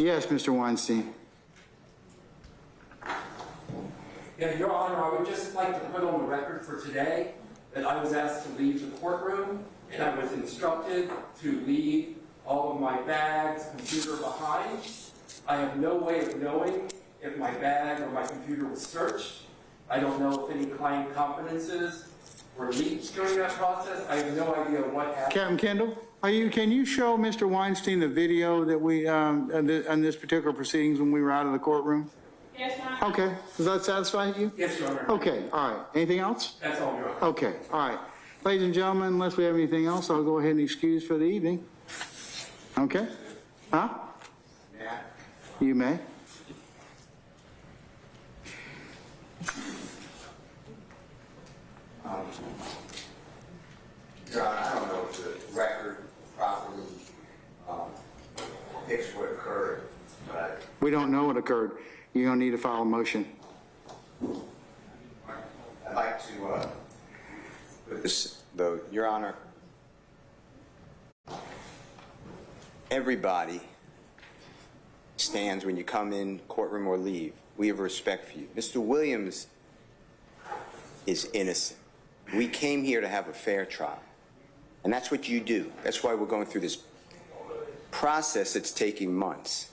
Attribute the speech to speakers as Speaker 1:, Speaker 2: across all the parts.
Speaker 1: Yes, Mr. Weinstein.
Speaker 2: Yeah, Your Honor, I would just like to put on the record for today that I was asked to leave the courtroom, and I was instructed to leave all of my bags, computer behind. I have no way of knowing if my bag or my computer was searched. I don't know if any client confidences were leaked during that process. I have no idea what happened.
Speaker 1: Captain Kendall, can you show Mr. Weinstein the video that we, on this particular proceedings when we were out of the courtroom?
Speaker 2: Yes, Your Honor.
Speaker 1: Okay, does that satisfy you?
Speaker 2: Yes, Your Honor.
Speaker 1: Okay, all right. Anything else?
Speaker 2: That's all, Your Honor.
Speaker 1: Okay, all right. Ladies and gentlemen, unless we have anything else, I'll go ahead and excuse for the evening. Okay? Huh?
Speaker 2: Yeah.
Speaker 1: You may.
Speaker 3: Your Honor, I don't know if the record properly depicts what occurred, but
Speaker 1: We don't know what occurred. You're going to need to file a motion.
Speaker 3: I'd like to put this, though, Your Honor, everybody stands when you come in courtroom or leave. We have respect for you. Mr. Williams is innocent. We came here to have a fair trial, and that's what you do. That's why we're going through this process that's taking months.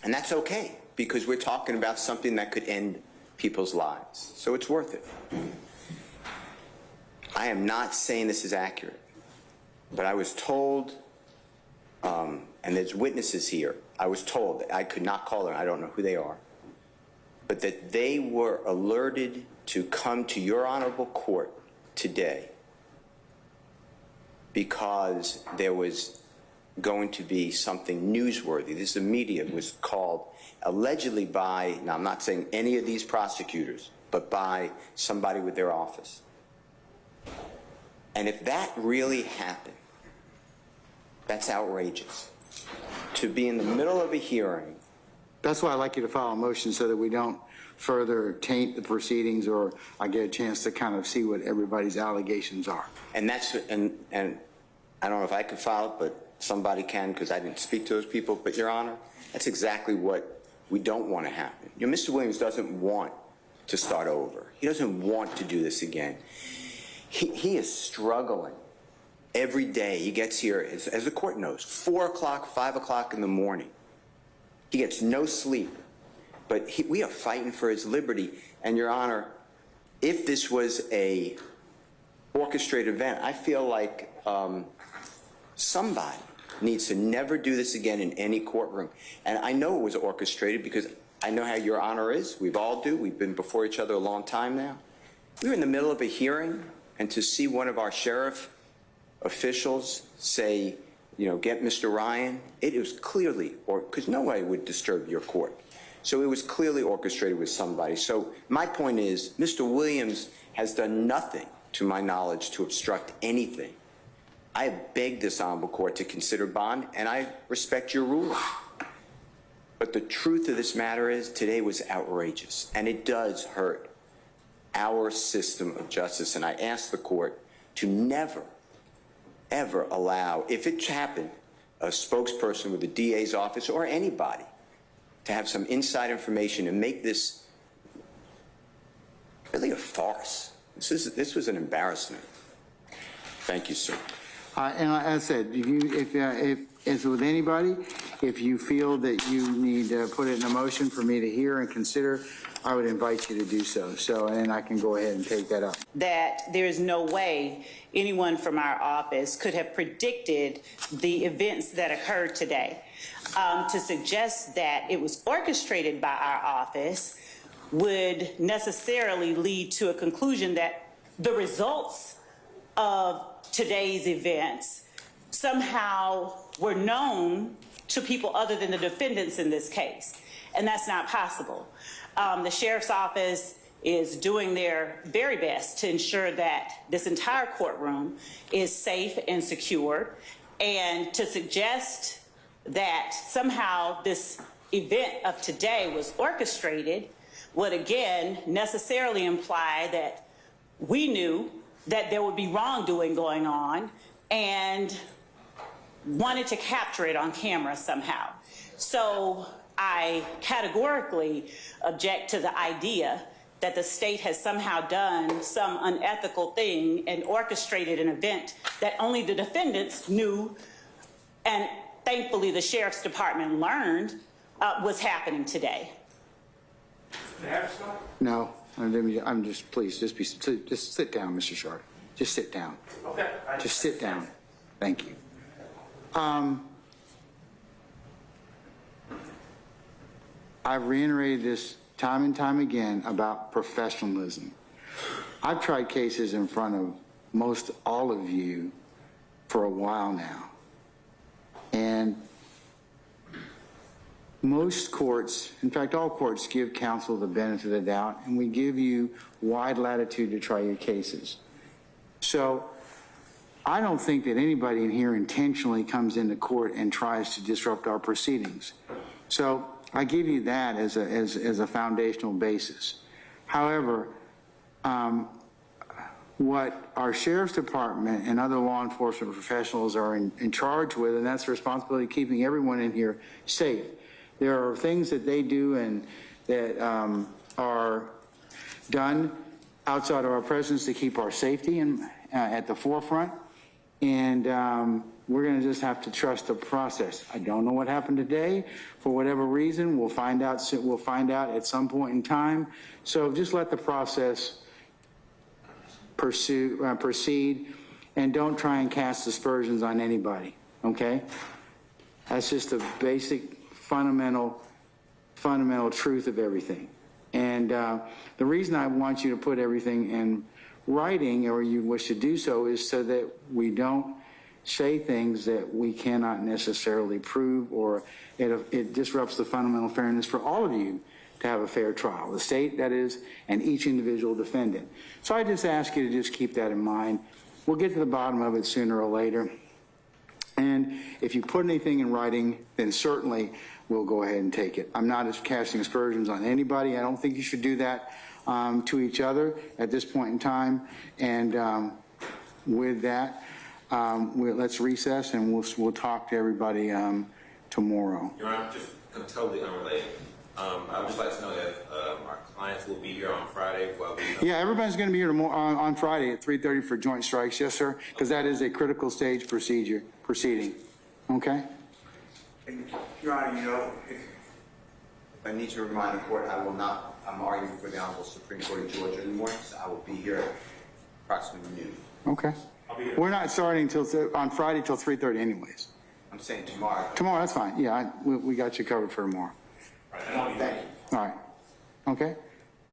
Speaker 3: And that's okay, because we're talking about something that could end people's lives. So it's worth it. I am not saying this is accurate, but I was told, and there's witnesses here, I was told that I could not call them, I don't know who they are, but that they were alerted to come to your honorable court today because there was going to be something newsworthy. This the media was called allegedly by, now I'm not saying any of these prosecutors, but by somebody with their office. And if that really happened, that's outrageous. To be in the middle of a hearing.
Speaker 1: That's why I'd like you to file a motion so that we don't further taint the proceedings, or I get a chance to kind of see what everybody's allegations are.
Speaker 3: And that's, and I don't know if I could file it, but somebody can, because I didn't speak to those people. But Your Honor, that's exactly what we don't want to happen. You know, Mr. Williams doesn't want to start over. He doesn't want to do this again. He is struggling every day. He gets here, as the court knows, 4 o'clock, 5 o'clock in the morning. He gets no sleep. But we are fighting for his liberty. And Your Honor, if this was a orchestrated event, I feel like somebody needs to never do this again in any courtroom. And I know it was orchestrated because I know how Your Honor is. We've all do. We've been before each other a long time now. We were in the middle of a hearing, and to see one of our sheriff officials say, you know, get Mr. Ryan, it was clearly, or because nobody would disturb your court. So it was clearly orchestrated with somebody. So my point is, Mr. Williams has done nothing, to my knowledge, to obstruct anything. I have begged this honorable court to consider bond, and I respect your ruling. But the truth of this matter is, today was outrageous, and it does hurt our system of justice. And I ask the court to never, ever allow, if it happened, a spokesperson with the DA's office or anybody to have some inside information and make this really a farce. This was an embarrassment. Thank you, sir.
Speaker 1: And like I said, if it's with anybody, if you feel that you need to put it in a motion for me to hear and consider, I would invite you to do so. So, and I can go ahead and take that up.
Speaker 4: That there is no way anyone from our office could have predicted the events that occurred today. To suggest that it was orchestrated by our office would necessarily lead to a conclusion that the results of today's events somehow were known to people other than the defendants in this case. And that's not possible. The sheriff's office is doing their very best to ensure that this entire courtroom is safe and secure. And to suggest that somehow this event of today was orchestrated would again necessarily imply that we knew that there would be wrongdoing going on, and wanted to capture it on camera somehow. So I categorically object to the idea that the state has somehow done some unethical thing and orchestrated an event that only the defendants knew, and thankfully the Sheriff's Department learned was happening today.
Speaker 1: No, I'm just, please, just sit down, Mr. Sharp. Just sit down.
Speaker 2: Okay.
Speaker 1: Just sit down. Thank you. I've reiterated this time and time again about professionalism. I've tried cases in front of most all of you for a while now. And most courts, in fact, all courts give counsel the benefit of the doubt, and we give you wide latitude to try your cases. So I don't think that anybody in here intentionally comes into court and tries to disrupt our proceedings. So I give you that as a foundational basis. However, what our Sheriff's Department and other law enforcement professionals are in charge with, and that's the responsibility of keeping everyone in here safe. There are things that they do and that are done outside of our presence to keep our safety at the forefront, and we're going to just have to trust the process. I don't know what happened today. For whatever reason, we'll find out at some point in time. So just let the process proceed, and don't try and cast aspersions on anybody, okay? That's just a basic, fundamental truth of everything. And the reason I want you to put everything in writing, or you wish to do so, is so that we don't say things that we cannot necessarily prove, or it disrupts the fundamental fairness for all of you to have a fair trial, the state, that is, and each individual defendant. So I just ask you to just keep that in mind. We'll get to the bottom of it sooner or later. And if you put anything in writing, then certainly we'll go ahead and take it. I'm not casting aspersions on anybody. I don't think you should do that to each other at this point in time. And with that, let's recess, and we'll talk to everybody tomorrow.
Speaker 5: Your Honor, just totally unrelated. I would just like to know if our clients will be here on Friday while we...
Speaker 1: Yeah, everybody's going to be here on Friday at 3:30 for joint strikes. Yes, sir, because that is a critical stage proceeding. Okay?
Speaker 3: Your Honor, you know, if I need to remind the court, I will not, I'm arguing for the Honorable Supreme Court of Georgia in the morning, so I will be here approximately noon.
Speaker 1: Okay. We're not starting on Friday till 3:30 anyways.
Speaker 3: I'm saying tomorrow.
Speaker 1: Tomorrow, that's fine. Yeah, we got you covered for tomorrow.
Speaker 3: Thank you.
Speaker 1: All right. Okay?